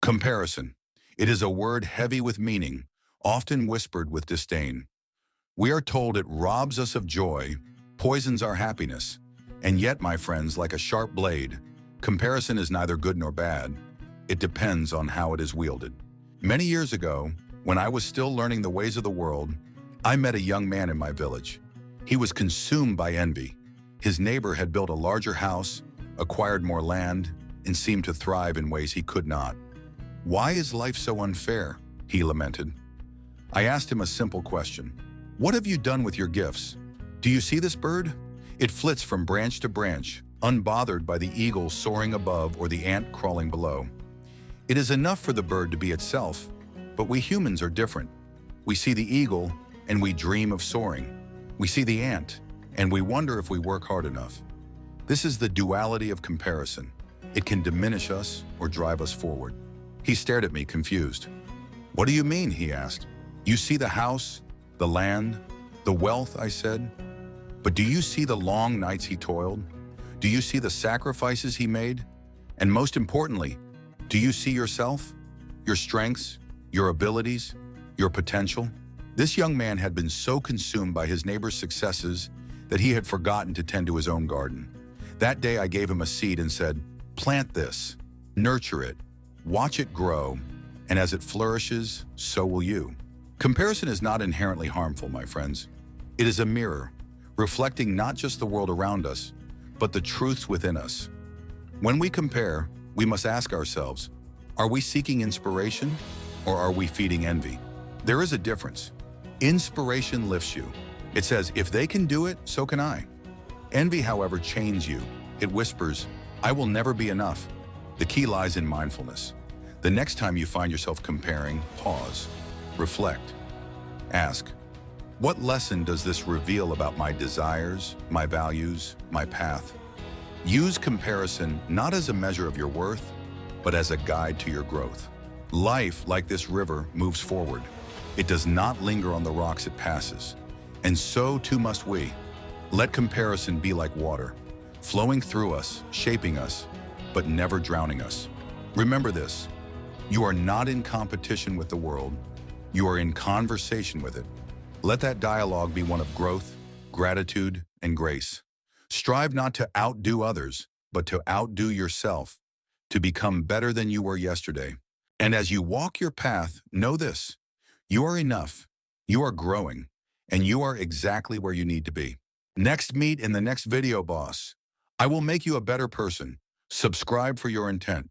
Comparison. It is a word heavy with meaning, often whispered with disdain. We are told it robs us of joy, poisons our happiness. And yet, my friends, like a sharp blade, comparison is neither good nor bad. It depends on how it is wielded. Many years ago, when I was still learning the ways of the world, I met a young man in my village. He was consumed by envy. His neighbor had built a larger house, acquired more land, and seemed to thrive in ways he could not. "Why is life so unfair?" he lamented. I asked him a simple question. "What have you done with your gifts? Do you see this bird? It flits from branch to branch, unbothered by the eagle soaring above or the ant crawling below. It is enough for the bird to be itself, but we humans are different. We see the eagle and we dream of soaring. We see the ant and we wonder if we work hard enough." This is the duality of comparison. It can diminish us or drive us forward. He stared at me, confused. "What do you mean?" he asked. "You see the house, the land, the wealth," I said. "But do you see the long nights he toiled? Do you see the sacrifices he made? And most importantly, do you see yourself, your strengths, your abilities, your potential?" This young man had been so consumed by his neighbor's successes that he had forgotten to tend to his own garden. That day I gave him a seed and said, "Plant this, nurture it, watch it grow, and as it flourishes, so will you." Comparison is not inherently harmful, my friends. It is a mirror, reflecting not just the world around us, but the truths within us. When we compare, we must ask ourselves, are we seeking inspiration or are we feeding envy? There is a difference. Inspiration lifts you. It says, if they can do it, so can I. Envy, however, chains you. It whispers, I will never be enough. The key lies in mindfulness. The next time you find yourself comparing, pause, reflect, ask, what lesson does this reveal about my desires, my values, my path? Use comparison not as a measure of your worth, but as a guide to your growth. Life, like this river, moves forward. It does not linger on the rocks it passes. And so too must we. Let comparison be like water, flowing through us, shaping us, but never drowning us. Remember this, you are not in competition with the world, you are in conversation with it. Let that dialogue be one of growth, gratitude, and grace. Strive not to outdo others, but to outdo yourself, to become better than you were yesterday. And as you walk your path, know this, you are enough, you are growing, and you are exactly where you need to be. Next meet in the next video, boss. I will make you a better person. Subscribe for your intent.